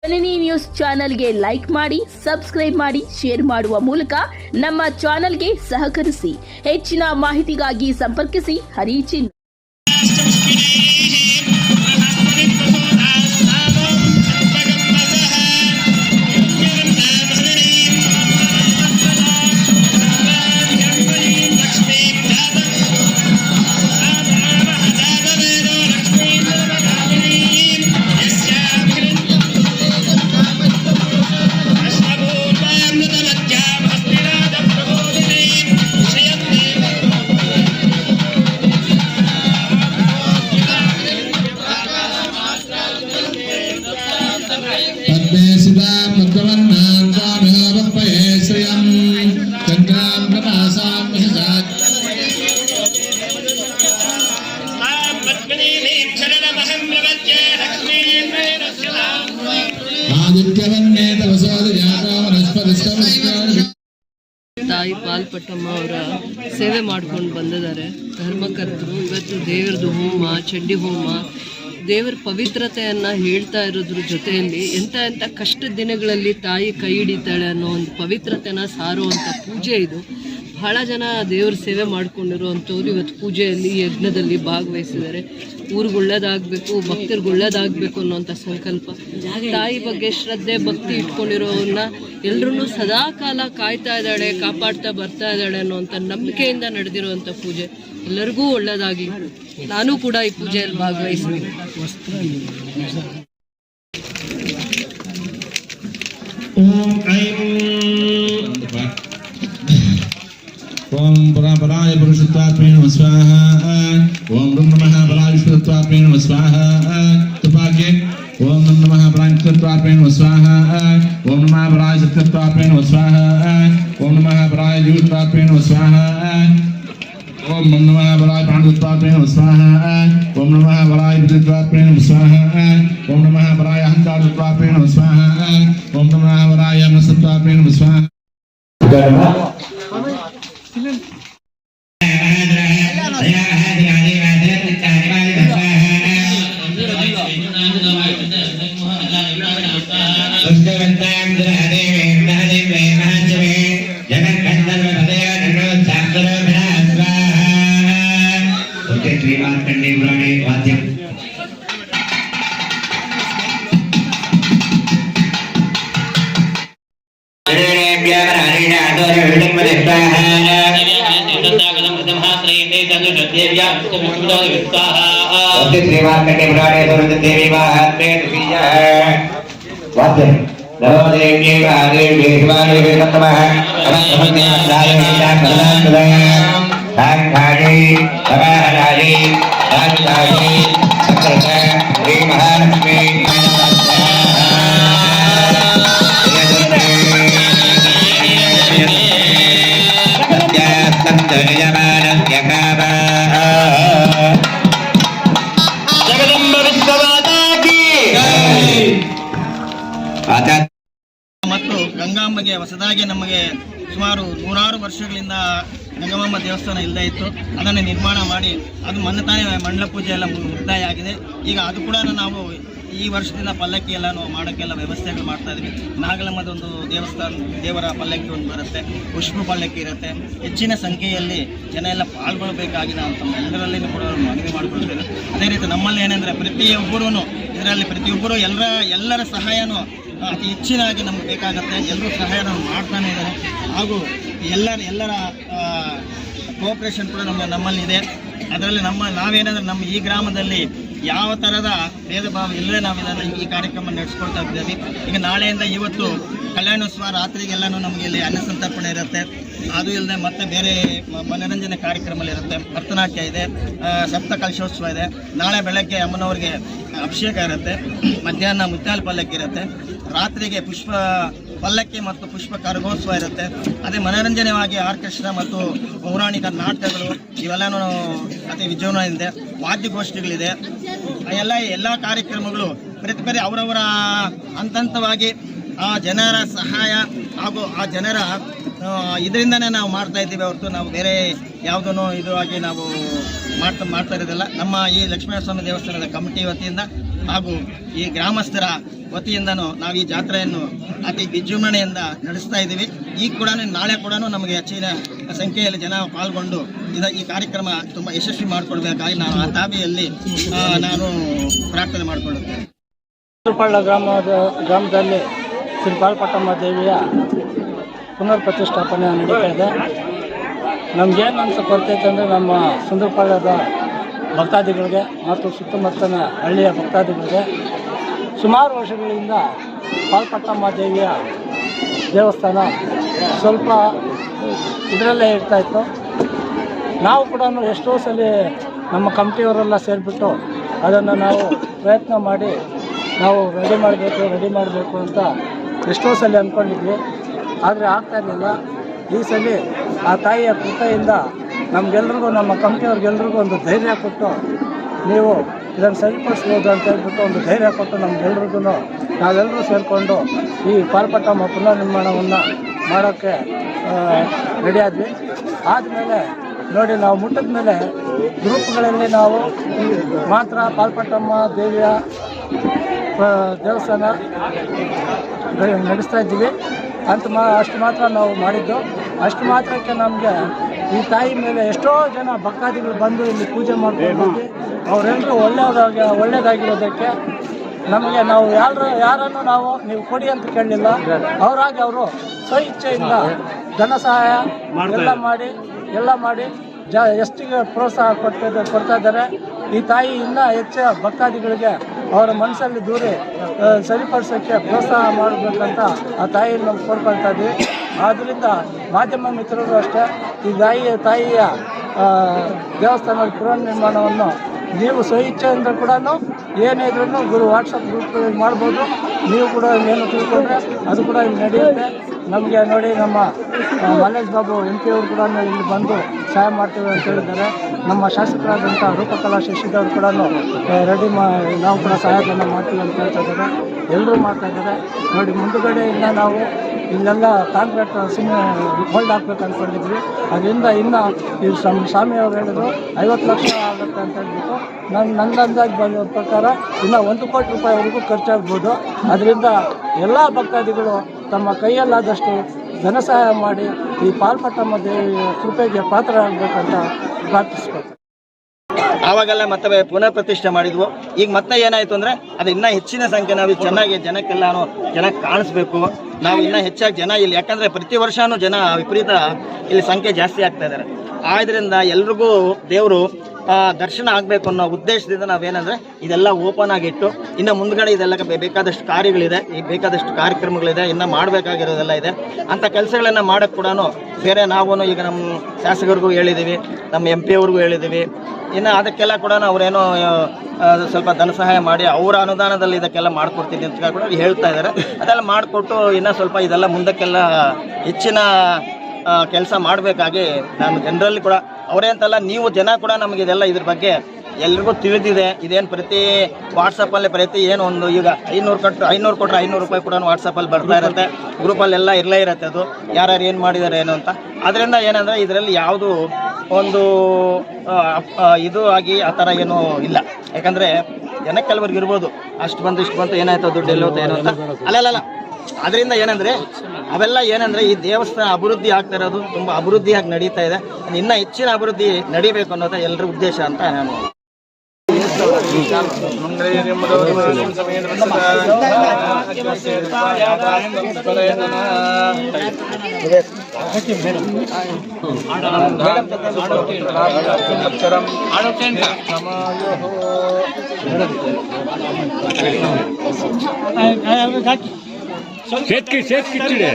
ಜನನಿ news ಚಾನೆಲ್ಗೆ like ಮಾಡಿ, subscribe ಮಾಡಿ, ಶೇರ್ ಮಾಡುವ ಮೂಲಕ ನಮ್ಮ ಚಾನೆಲ್ಗೆ ಸಹಕರಿಸಿ. ಹೆಚ್ಚಿನ ಮಾಹಿತಿಗಾಗಿ ಸಂಪರ್ಕಿಸಿ ಹರಿಚಿನ್. ತಾಯಿ ಪಾಲ್ಪಟ್ಟಮ್ಮ ಅವರ ಸೇವೆ ಮಾಡ್ಕೊಂಡು ಬಂದಿದ್ದಾರೆ ಧರ್ಮಕರ್ತರು. ಇವತ್ತು ದೇವರದು ಹೋಮ, ಚಂಡಿ ಹೋಮ, ದೇವರ ಪವಿತ್ರತೆಯನ್ನು ಹೇಳ್ತಾ ಇರೋದ್ರ ಜೊತೆಯಲ್ಲಿ ಎಂಥ ಕಷ್ಟದ ದಿನಗಳಲ್ಲಿ ತಾಯಿ ಕೈ ಹಿಡಿತಾಳೆ ಅನ್ನೋ ಒಂದು ಪವಿತ್ರತೆನ ಸಾರುವಂಥ ಪೂಜೆ ಇದು. ಬಹಳ ಜನ ದೇವ್ರ ಸೇವೆ ಮಾಡ್ಕೊಂಡಿರುವಂಥವ್ರು ಇವತ್ತು ಪೂಜೆಯಲ್ಲಿ, ಯಜ್ಞದಲ್ಲಿ ಭಾಗವಹಿಸಿದ್ದಾರೆ. ಊರಿಗೆ ಒಳ್ಳೇದಾಗಬೇಕು, ಭಕ್ತರಿಗೆ ಒಳ್ಳೇದಾಗಬೇಕು ಅನ್ನೋಂಥ ಸಂಕಲ್ಪ, ತಾಯಿ ಬಗ್ಗೆ ಶ್ರದ್ಧೆ ಭಕ್ತಿ ಇಟ್ಕೊಂಡಿರೋವನ್ನ ಎಲ್ಲರೂ ಸದಾ ಕಾಲ ಕಾಯ್ತಾ ಇದ್ದಾಳೆ, ಕಾಪಾಡ್ತಾ ಬರ್ತಾ ಇದ್ದಾಳೆ ಅನ್ನೋಂಥ ನಂಬಿಕೆಯಿಂದ ನಡೆದಿರುವಂಥ ಪೂಜೆ. ಎಲ್ಲರಿಗೂ ಒಳ್ಳೇದಾಗಲಿ. ನಾನು ಕೂಡ ಈ ಪೂಜೆಯಲ್ಲಿ ಭಾಗವಹಿಸ್ತೀನಿ. ओम परापराय पुरुषत्वात्मेन नमः स्वाहा। ओम नमः पराय विष्णुत्वात्मेन नमः स्वाहा। तुपाके ओम नमः पराय विष्णुत्वात्मेन नमः स्वाहा। ओम नमः पराय सत्यत्वात्मेन नमः स्वाहा। ओम नमः पराय जीवत्वात्मेन नमः स्वाहा। ओम नमः पराय प्राणत्वात्मेन नमः स्वाहा। ओम नमः पराय विद्युत्वात्मेन नमः स्वाहा। ओम नमः पराय अहंकारत्वात्मेन नमः स्वाहा। ओम नमः पराय मनसत्वात्मेन नमः स्वाहा। ಮತ್ತು ಗಂಗಾಂಬೆಗೆ ಹೊಸದಾಗಿ ನಮಗೆ ಸುಮಾರು 100 ವರ್ಷಗಳಿಂದ ಗಂಗಮ್ಮ ದೇವಸ್ಥಾನ ಇಲ್ಲದೇ ಇತ್ತು. ಅದನ್ನು ನಿರ್ಮಾಣ ಮಾಡಿ ಅದು ಮೊನ್ನೆ ತಾನೇ ಮಂಡಲ ಪೂಜೆ ಎಲ್ಲ ಮುಕ್ತಾಯ ಆಗಿದೆ. ಈಗ ಅದು ಕೂಡ ನಾವು ಈ ವರ್ಷದಿಂದ ಪಲ್ಲಕ್ಕಿ ಎಲ್ಲ ಮಾಡೋಕ್ಕೆಲ್ಲ ವ್ಯವಸ್ಥೆಗಳು ಮಾಡ್ತಾ ಇದ್ವಿ. ನಾಗಲಮ್ಮದೊಂದು ದೇವರ ಪಲ್ಲಕ್ಕಿ ಒಂದು ಬರುತ್ತೆ, ಪುಷ್ಪ ಪಲ್ಲಕ್ಕಿ ಇರುತ್ತೆ. ಹೆಚ್ಚಿನ ಸಂಖ್ಯೆಯಲ್ಲಿ ಜನ ಎಲ್ಲ ಪಾಲ್ಗೊಳ್ಬೇಕಾಗಿ ನಾವು ಎಲ್ಲರಲ್ಲಿ ಕೂಡ ಮನವಿ ಮಾಡಿಕೊಳ್ತೇವೆ. ಅದೇ ರೀತಿ ನಮ್ಮಲ್ಲಿ ಏನಂದರೆ ಪ್ರತಿಯೊಬ್ಬರು ಎಲ್ಲರ ಸಹಾಯನೂ ಅತಿ ಹೆಚ್ಚಿನಾಗಿ ನಮ್ಗೆ ಬೇಕಾಗುತ್ತೆ. ಎಲ್ಲರೂ ಸಹಾಯ ಮಾಡ್ತಾನೆ ಇದ್ದಾರೆ. ಹಾಗೂ ಎಲ್ಲರ ಕೋಆಪ್ರೇಷನ್ ಕೂಡ ನಮ್ಮಲ್ಲಿದೆ. ಅದರಲ್ಲಿ ನಾವೇನಂದರೆ ನಮ್ಮ ಈ ಗ್ರಾಮದಲ್ಲಿ ಯಾವ ಥರದ ಭೇದ ಭಾವ ಇಲ್ಲದೆ ನಾವು ಈ ಕಾರ್ಯಕ್ರಮ ನಡೆಸ್ಕೊಳ್ತಾ ಇದ್ದೀವಿ. ಈಗ ನಾಳೆಯಿಂದ ಇವತ್ತು ಕಲ್ಯಾಣೋತ್ಸವ ರಾತ್ರಿಗೆಲ್ಲನೂ ನಮಗೆ ಇಲ್ಲಿ ಅನ್ನ ಸಂತರ್ಪಣೆ ಇರುತ್ತೆ. ಅದು ಇಲ್ಲದೆ ಮತ್ತೆ ಬೇರೆ ಮನೋರಂಜನೆ ಕಾರ್ಯಕ್ರಮಗಳಿರುತ್ತೆ. ಭರತನಾಟ್ಯ ಇದೆ, ಸಪ್ತ ಕಲಶೋತ್ಸವ ಇದೆ. ನಾಳೆ ಬೆಳಗ್ಗೆ ಅಮ್ಮನವ್ರಿಗೆ ಅಭಿಷೇಕ ಇರುತ್ತೆ. ಮಧ್ಯಾಹ್ನ ಮುತ್ಯಾಲ ಪಲ್ಲಕ್ಕಿ ಇರುತ್ತೆ. ರಾತ್ರಿಗೆ ಪುಷ್ಪ ಪಲ್ಲಕ್ಕಿ ಮತ್ತು ಪುಷ್ಪ ಕರಗೋತ್ಸವ ಇರುತ್ತೆ. ಅದೇ ಮನೋರಂಜನೆಯಾಗಿ ಆರ್ಕೆಸ್ಟ್ರಾ ಮತ್ತು ಪೌರಾಣಿಕ ನಾಟಕಗಳು ಇವೆಲ್ಲನೂ ಅತಿ ವಿಜೃಂಭಣೆಯಿಂದ ವಾದ್ಯಗೋಷ್ಠಿಗಳಿದೆ. ಎಲ್ಲ ಕಾರ್ಯಕ್ರಮಗಳು ಬೇರೆ ಅವರವರ ಹಂತವಾಗಿ ಆ ಜನರ ಸಹಾಯ ಹಾಗೂ ಆ ಜನರ ಇದರಿಂದನೇ ನಾವು ಮಾಡ್ತಾ ಇದ್ದೀವಿ ಹೊರತು ನಾವು ಬೇರೆ ಯಾವುದೂ ಇದು ಆಗಿ ನಾವು ಮಾಡ್ತಾ ಇರೋದಿಲ್ಲ. ನಮ್ಮ ಈ ಲಕ್ಷ್ಮೀನರಸ್ವಾಮಿ ದೇವಸ್ಥಾನದ ಕಮಿಟಿ ವತಿಯಿಂದ ಹಾಗೂ ಈ ಗ್ರಾಮಸ್ಥರ ವತಿಯಿಂದನೂ ನಾವು ಈ ಜಾತ್ರೆಯನ್ನು ಅತಿ ವಿಜೃಂಭಣೆಯಿಂದ ನಡೆಸ್ತಾ ಇದ್ದೀವಿ. ಈಗ ಕೂಡ ನಾಳೆ ಕೂಡ ನಮಗೆ ಹೆಚ್ಚಿನ ಸಂಖ್ಯೆಯಲ್ಲಿ ಜನ ಪಾಲ್ಗೊಂಡು ಈ ಕಾರ್ಯಕ್ರಮ ತುಂಬ ಯಶಸ್ವಿ ಮಾಡಿಕೊಡ್ಬೇಕಾಗಿ ನಾನು ಆ ತಾಬಿಯಲ್ಲಿ ನಾನು ಪ್ರಾರ್ಥನೆ ಮಾಡಿಕೊಳ್ಳುತ್ತೇನೆ. ಸುಂದರಪಾಳ್ಯ ಗ್ರಾಮದಲ್ಲಿ ಶ್ರೀ ಪಾಲ್ಪಟ್ಟಮ್ಮ ದೇವಿಯ ಪುನರ್ ಪ್ರತಿಷ್ಠಾಪನೆ ನಡೀತಾ ಇದೆ. ನಮಗೇನು ಅಂತ ಬರ್ತೈತೆ ಅಂದರೆ ನಮ್ಮ ಸುಂದರಪಾಳ್ಯದ ಭಕ್ತಾದಿಗಳಿಗೆ ಮತ್ತು ಸುತ್ತಮುತ್ತಲಿನ ಹಳ್ಳಿಯ ಭಕ್ತಾದಿಗಳಿಗೆ ಸುಮಾರು ವರ್ಷಗಳಿಂದ ಪಾಲ್ಪಟ್ಟಮ್ಮ ದೇವಿಯ ದೇವಸ್ಥಾನ ಸ್ವಲ್ಪ ಇದರಲ್ಲೇ ಇರ್ತಾಯಿತ್ತು. ನಾವು ಕೂಡ ಎಷ್ಟೋ ಸಲ ನಮ್ಮ ಕಮಿಟಿಯವರೆಲ್ಲ ಸೇರಿಬಿಟ್ಟು ಅದನ್ನು ನಾವು ಪ್ರಯತ್ನ ಮಾಡಿ ನಾವು ರೆಡಿ ಮಾಡಬೇಕು ಅಂತ ಎಷ್ಟೋ ಸಲ ಅಂದ್ಕೊಂಡಿದ್ವಿ, ಆದರೆ ಆಗ್ತಾಯಿರಲಿಲ್ಲ. ಈ ಸಲ ಆ ತಾಯಿಯ ಕೃಪೆಯಿಂದ ನಮಗೆಲ್ರಿಗೂ, ನಮ್ಮ ಕಮಿಟಿಯವ್ರಿಗೆಲ್ರಿಗೂ ಒಂದು ಧೈರ್ಯ ಕೊಟ್ಟು ನೀವು ಇದನ್ನು ಸರಿಪಡಿಸ್ಬೋದು ಅಂತ ಹೇಳ್ಬಿಟ್ಟು ಒಂದು ಧೈರ್ಯ ಕೊಟ್ಟು ನಮಗೆಲ್ರಿಗೂ ನಾವೆಲ್ಲರೂ ಸೇರಿಕೊಂಡು ಈ ಪಾಲ್ಪಟ್ಟಮ್ಮ ಪುನರ್ನಿರ್ಮಾಣವನ್ನು ಮಾಡೋಕ್ಕೆ ರೆಡಿ ಆದ್ವಿ. ಆದಮೇಲೆ ನೋಡಿ, ನಾವು ಮುಟ್ಟಿದ ಮೇಲೆ ಗ್ರೂಪ್ಗಳಲ್ಲಿ ನಾವು ಮಾತ್ರ ಪಾಲ್ಪಟ್ಟಮ್ಮ ದೇವಿಯ ದೇವಸ್ಥಾನ ನಡೆಸ್ತಾ ಇದ್ದೀವಿ ಅಷ್ಟು ಮಾತ್ರ ನಾವು ಮಾಡಿದ್ದು. ಅಷ್ಟು ಮಾತ್ರಕ್ಕೆ ನಮಗೆ ಈ ತಾಯಿ ಮೇಲೆ ಎಷ್ಟೋ ಜನ ಭಕ್ತಾದಿಗಳು ಬಂದು ಇಲ್ಲಿ ಪೂಜೆ ಮಾಡ್ಕೊಂಡು ಅವರೆಲ್ಲರೂ ಒಳ್ಳೆಯದಾಗಿರೋದಕ್ಕೆ ನಮಗೆ ನಾವು ಯಾರನ್ನು ನಾವು ನೀವು ಕೊಡಿ ಅಂತ ಕೇಳಲಿಲ್ಲ. ಅವರಾಗಿ ಅವರು ಸ್ವಇಚ್ಛೆಯಿಂದ ಧನ ಸಹಾಯ ಎಲ್ಲ ಮಾಡಿ ಎಷ್ಟಿಗೆ ಪ್ರೋತ್ಸಾಹ ಕೊಡ್ತಾ ಇದ್ದಾರೆ. ಈ ತಾಯಿ ಇನ್ನೂ ಹೆಚ್ಚು ಭಕ್ತಾದಿಗಳಿಗೆ ಅವರ ಮನಸ್ಸಲ್ಲಿ ದೂರಿ ಸರಿಪಡಿಸೋಕ್ಕೆ ಪ್ರೋತ್ಸಾಹ ಮಾಡಬೇಕಂತ ಆ ತಾಯಿಯನ್ನು ನಾವು ಕೋರ್ಕೊಳ್ತಾ ಇದ್ವಿ. ಆದ್ದರಿಂದ ಮಾಧ್ಯಮ ಮಿತ್ರರು ಅಷ್ಟೇ ಈ ತಾಯಿಯ ದೇವಸ್ಥಾನದ ಪುನರ್ನಿರ್ಮಾಣವನ್ನು ನೀವು ಸ್ವಇಚ್ಛೆಯಿಂದ ಕೂಡ ಏನೇ ಇದ್ರೂ ವಾಟ್ಸಪ್ ಗ್ರೂಪ್ ಮಾಡ್ಬೋದು. ನೀವು ಕೂಡ ಏನು ತಿಳ್ಕೊಂಡ್ರೆ ಅದು ಕೂಡ ಇಲ್ಲಿ ನಡೆಯುತ್ತೆ. ನಮಗೆ ನೋಡಿ, ನಮ್ಮ ಮಲ್ಲೇಶ್ ಬಾಬು MP ಅವರು ಕೂಡ ಇಲ್ಲಿ ಬಂದು ಸಹಾಯ ಮಾಡ್ತೀವಿ ಅಂತ ಹೇಳಿದ್ದಾರೆ. ನಮ್ಮ ಶಾಸಕರಾದಂಥ ರೂಪಕಲಾ ಶಶಿದವರು ಕೂಡ ನಾವು ಕೂಡ ಸಹಾಯಧನ ಮಾಡ್ತೀವಿ ಅಂತ ಹೇಳ್ತಾ ಇದ್ದಾರೆ. ಎಲ್ಲರೂ ಮಾಡ್ತಾಯಿದ್ದಾರೆ. ನೋಡಿ, ಮುಂದುಗಡೆಯಿಂದ ನಾವು ಇಲ್ಲೆಲ್ಲ ಕಾಂಕ್ರೀಟ್ ಹೋಲ್ಡ್ ಹಾಕ್ಬೇಕು ಅಂದ್ಕೊಂಡಿದ್ವಿ. ಅದರಿಂದ ಇನ್ನು ಈ ಸ್ವಾಮಿಯವರು ಹೇಳಿದ್ರು 50 ಲಕ್ಷ ಆಗುತ್ತೆ ಅಂತ ಹೇಳ್ಬಿಟ್ಟು ನನ್ನ ಅಂದಾಜು ಬಂದ ಪ್ರಕಾರ ಇನ್ನೂ 1 ಕೋಟಿ ರೂಪಾಯಿವರೆಗೂ ಖರ್ಚಾಗ್ಬೋದು. ಅದರಿಂದ ಎಲ್ಲ ಭಕ್ತಾದಿಗಳು ತಮ್ಮ ಕೈಯಲ್ಲಾದಷ್ಟು ಧನ ಸಹಾಯ ಮಾಡಿ ಈ ಪಾಲ್ಪಟ್ಟಮ್ಮ ದೇವಿಯ ಕೃಪೆಗೆ ಪಾತ್ರರಾಗಬೇಕಂತ ಪ್ರಾರ್ಥಿಸ್ಬೇಕು. ಆವಾಗೆಲ್ಲ ಮತ್ತೆ ಪುನಃ ಪ್ರತಿಷ್ಠೆ ಮಾಡಿದ್ವು. ಈಗ ಮತ್ತೆ ಏನಾಯಿತು ಅಂದರೆ ಅದು ಇನ್ನೂ ಹೆಚ್ಚಿನ ಸಂಖ್ಯೆ ನಾವು ಚೆನ್ನಾಗಿ ಜನಕ್ಕೆ ಕಾಣಿಸ್ಬೇಕು. ನಾವು ಇನ್ನೂ ಹೆಚ್ಚಾಗಿ ಜನ ಇಲ್ಲಿ, ಯಾಕಂದರೆ ಪ್ರತಿ ವರ್ಷವೂ ಜನ ವಿಪರೀತ ಇಲ್ಲಿ ಸಂಖ್ಯೆ ಜಾಸ್ತಿ ಆಗ್ತಾ ಇದ್ದಾರೆ. ಆದ್ದರಿಂದ ಎಲ್ರಿಗೂ ದೇವರು ದರ್ಶನ ಆಗಬೇಕು ಅನ್ನೋ ಉದ್ದೇಶದಿಂದ ನಾವೇನಂದರೆ ಇದೆಲ್ಲ ಓಪನ್ ಆಗಿಟ್ಟು ಇನ್ನು ಮುಂದ್ಗಡೆ ಇದೆಲ್ಲ ಬೇಕಾದಷ್ಟು ಕಾರ್ಯಗಳಿದೆ, ಬೇಕಾದಷ್ಟು ಕಾರ್ಯಕ್ರಮಗಳಿದೆ, ಇನ್ನು ಮಾಡಬೇಕಾಗಿರೋದೆಲ್ಲ ಇದೆ. ಅಂಥ ಕೆಲಸಗಳನ್ನು ಮಾಡೋಕ್ಕೆ ಕೂಡ ಬೇರೆ ನಾವು ಈಗ ನಮ್ಮ ಶಾಸಕರಿಗೂ ಹೇಳಿದ್ದೀವಿ, ನಮ್ಮ MP ಅವ್ರಿಗೂ ಹೇಳಿದ್ದೀವಿ. ಇನ್ನು ಅದಕ್ಕೆಲ್ಲ ಕೂಡ ಅವರೇನೋ ಸ್ವಲ್ಪ ಧನ ಸಹಾಯ ಮಾಡಿ ಅವರ ಅನುದಾನದಲ್ಲಿ ಇದಕ್ಕೆಲ್ಲ ಮಾಡಿಕೊಡ್ತೀನಿ ಅಂತ ಕೂಡ ಹೇಳ್ತಾ ಇದ್ದಾರೆ. ಅದೆಲ್ಲ ಮಾಡಿಕೊಟ್ಟು ಇನ್ನೂ ಸ್ವಲ್ಪ ಇದೆಲ್ಲ ಮುಂದಕ್ಕೆಲ್ಲ ಹೆಚ್ಚಿನ ಕೆಲಸ ಮಾಡಬೇಕಾಗಿ ನಾನು ಜನರಲ್ಲಿ ಕೂಡ, ಅವರೇ ಅಂತಲ್ಲ, ನೀವು ಜನ ಕೂಡ ನಮಗೆ ಇದೆಲ್ಲ ಇದ್ರ ಬಗ್ಗೆ ಎಲ್ರಿಗೂ ತಿಳಿದಿದೆ. ಇದೇನು ಪ್ರತಿ ವಾಟ್ಸಪ್ಪಲ್ಲಿ ಏನು ಒಂದು ಈಗ 500 ಕೊಟ್ಟರೆ 500 ರೂಪಾಯಿ ಕೂಡ ವಾಟ್ಸಪ್ಪಲ್ಲಿ ಬರ್ತಾ ಇರುತ್ತೆ. ಗ್ರೂಪಲ್ಲೆಲ್ಲ ಇರಲೇ ಇರುತ್ತೆ ಅದು ಯಾರು ಏನು ಮಾಡಿದ್ದಾರೆ ಏನು ಅಂತ. ಅದರಿಂದ ಏನಂದರೆ ಇದರಲ್ಲಿ ಯಾವುದು ಒಂದು ಇದು ಆಗಿ ಆ ಥರ ಏನೂ ಇಲ್ಲ. ಯಾಕಂದರೆ ಜನಕ್ಕೆ ಕೆಲವ್ರಿಗೆ ಇರ್ಬೋದು ಅಷ್ಟು ಬಂತು ಇಷ್ಟು ಬಂತು ಏನಾಯ್ತು ದುಡ್ಡು ಎಲ್ಲೋತ ಏನು ಅಂತ. ಅಲ್ಲಲ್ಲ, ಅದರಿಂದ ಏನಂದರೆ ಅವೆಲ್ಲ ಏನಂದರೆ ಈ ದೇವಸ್ಥಾನ ಅಭಿವೃದ್ಧಿ ಆಗ್ತಾ ಇರೋದು ತುಂಬ ಅಭಿವೃದ್ಧಿಯಾಗಿ ನಡೀತಾ ಇದೆ. ಇನ್ನೂ ಹೆಚ್ಚಿನ ಅಭಿವೃದ್ಧಿ ನಡೀಬೇಕು ಅನ್ನೋದು ಎಲ್ಲರ ಉದ್ದೇಶ ಅಂತ ನಾನು शेत किचडे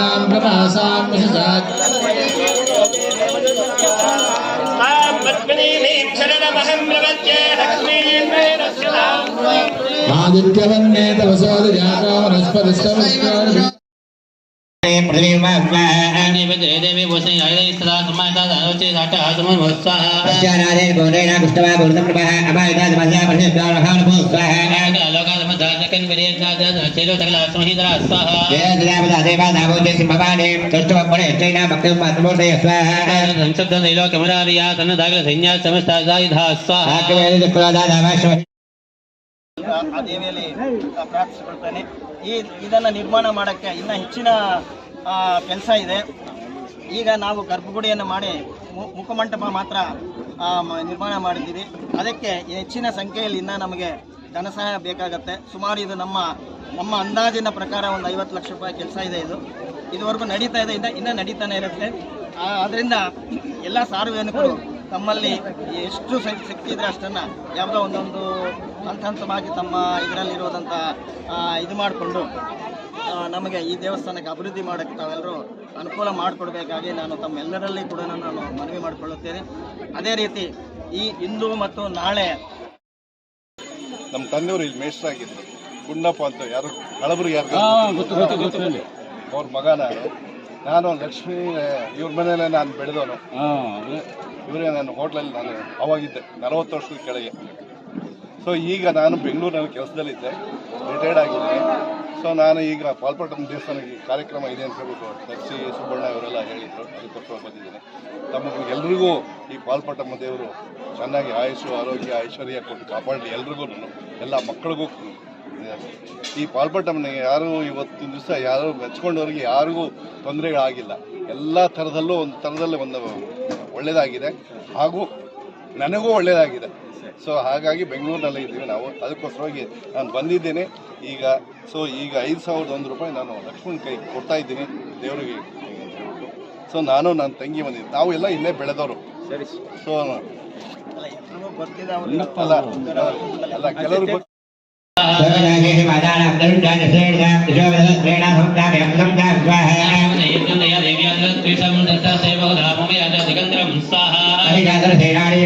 ಶ್ರೀರಾಮ್ ಪ್ರಭಾಸಾಂ ವಿಶಸಾತ್ ಆದಿತ್ಯವನ್ನೇ ತಪಸೋದು ಯಾಕೋ ವನಸ್ಪತಿಸ್ತಮಸ್ಕಾರ ಆ ದೇವಿಯಲ್ಲಿ ಪ್ರಾರ್ಥಿಸಿಕೊಳ್ತಾನೆ. ಇದನ್ನು ನಿರ್ಮಾಣ ಮಾಡೋಕ್ಕೆ ಇನ್ನೂ ಹೆಚ್ಚಿನ ಕೆಲಸ ಇದೆ. ಈಗ ನಾವು ಗರ್ಭಗುಡಿಯನ್ನು ಮಾಡಿ ಮುಖಮಂಟಪ ಮಾತ್ರ ನಿರ್ಮಾಣ ಮಾಡಿದ್ದೀವಿ. ಅದಕ್ಕೆ ಹೆಚ್ಚಿನ ಸಂಖ್ಯೆಯಲ್ಲಿ ಇನ್ನೂ ನಮಗೆ ಧನ ಸಹಾಯ ಬೇಕಾಗತ್ತೆ. ಸುಮಾರು ಇದು ನಮ್ಮ ಅಂದಾಜಿನ ಪ್ರಕಾರ ಒಂದು 50 ಲಕ್ಷ ರೂಪಾಯಿ ಕೆಲಸ ಇದೆ. ಇದುವರೆಗೂ ನಡೀತಾ ಇದೆ, ಇನ್ನೂ ನಡೀತಾನೆ ಇರುತ್ತೆ. ಅದರಿಂದ ಎಲ್ಲ ಸಾರ್ವಜನಿಕರು ತಮ್ಮಲ್ಲಿ ಎಷ್ಟು ಶಕ್ತಿ ಇದ್ರೆ ಅಷ್ಟನ್ನು ಯಾವುದೋ ಒಂದೊಂದು ಹಂತವಾಗಿ ತಮ್ಮ ಇದರಲ್ಲಿರೋದಂಥ ಇದು ಮಾಡಿಕೊಂಡು ನಮಗೆ ಈ ದೇವಸ್ಥಾನಕ್ಕೆ ಅಭಿವೃದ್ಧಿ ಮಾಡೋಕ್ಕೆ ತಾವೆಲ್ಲರೂ ಅನುಕೂಲ ಮಾಡಿಕೊಡ್ಬೇಕಾಗಿ ನಾನು ತಮ್ಮೆಲ್ಲರಲ್ಲಿ ಕೂಡ ನಾನು ಮನವಿ ಮಾಡಿಕೊಳ್ಳುತ್ತೇನೆ. ಅದೇ ರೀತಿ ಈ ಇಂದು ಮತ್ತು ನಾಳೆ ನಮ್ಮ ತಂದೆಯವರು ಇಲ್ಲಿ ಮೇಷ್ಟ್ರಾಗಿದ್ದರು. ಗುಂಡಪ್ಪ ಅಂತ ಯಾರು ಹಳಬರು ಯಾರು ಅವ್ರ ಮಗ ನಾನು ಲಕ್ಷ್ಮೀ ಇವ್ರ ಮನೆಯಲ್ಲೇ ನಾನು ಬೆಳೆದವನು. ಇವರೇ ನನ್ನ ಹೋಟ್ಲಲ್ಲಿ ನಾನು ಅವಾಗಿದ್ದೆ 40 ವರ್ಷದ ಕೆಳಗೆ. ಸೊ ಈಗ ನಾನು ಬೆಂಗಳೂರಿನಲ್ಲಿ ಕೆಲಸದಲ್ಲಿದ್ದೆ, ರಿಟೈರ್ಡ್ ಆಗಿದ್ದೀನಿ. ಸೊ ನಾನು ಈಗ ಪಾಲ್ಪಟ್ಟಣ ದೇವಸ್ಥಾನಕ್ಕೆ ಕಾರ್ಯಕ್ರಮ ಇದೆ ಅಂತ ಹೇಳ್ಬಿಟ್ಟು ದಕ್ಷಿ ಸುಬ್ಬಣ್ಣ ಇವರೆಲ್ಲ ಹೇಳಿದರು, ಅದಕ್ಕೋಸ್ಕರ ಬಂದಿದ್ದೀನಿ. ತಮಗೆಲ್ಲರಿಗೂ ಈ ಪಾಲ್ಪಟ್ಟಮ್ಮ ದೇವರು ಚೆನ್ನಾಗಿ ಆಯುಷು ಆರೋಗ್ಯ ಐಶ್ವರ್ಯ ಕೊಟ್ಟು ಕಾಪಾಡಲಿ ಎಲ್ರಿಗೂ, ಎಲ್ಲ ಮಕ್ಕಳಿಗೂ. ಈ ಪಾಲ್ಪಟ್ಟಮ್ಮನಿಗೆ ಯಾರು ಇವತ್ತಿನ ದಿವಸ ಯಾರು ಮೆಚ್ಕೊಂಡವ್ರಿಗೆ ಯಾರಿಗೂ ತೊಂದರೆಗಳಾಗಿಲ್ಲ. ಎಲ್ಲ ಥರದಲ್ಲೂ ಒಂದು ಥರದಲ್ಲಿ ಒಂದು ಒಳ್ಳೆಯದಾಗಿದೆ, ಹಾಗೂ ನನಗೂ ಒಳ್ಳೆಯದಾಗಿದೆ. ಸೊ ಹಾಗಾಗಿ ಬೆಂಗಳೂರಿನಲ್ಲೇ ಇದ್ದೀವಿ ನಾವು. ಅದಕ್ಕೋಸ್ಕರವಾಗಿ ನಾನು ಬಂದಿದ್ದೇನೆ. ಈಗ 5,001 ರೂಪಾಯಿ ನಾನು ಲಕ್ಷ್ಮಣ್ ಕೈ ಕೊಡ್ತಾ ಇದ್ದೀನಿ ದೇವರಿಗೆ. ಸೊ ನಾನು ನನ್ನ ತಂಗಿ ಬಂದಿದ್ದೀನಿ, ನಾವು ಎಲ್ಲ ಇಲ್ಲೇ ಬೆಳೆದವರು. ಸೊ ಅಲ್ಲ ಕೆಲವರು ಸೇನಾಡಿ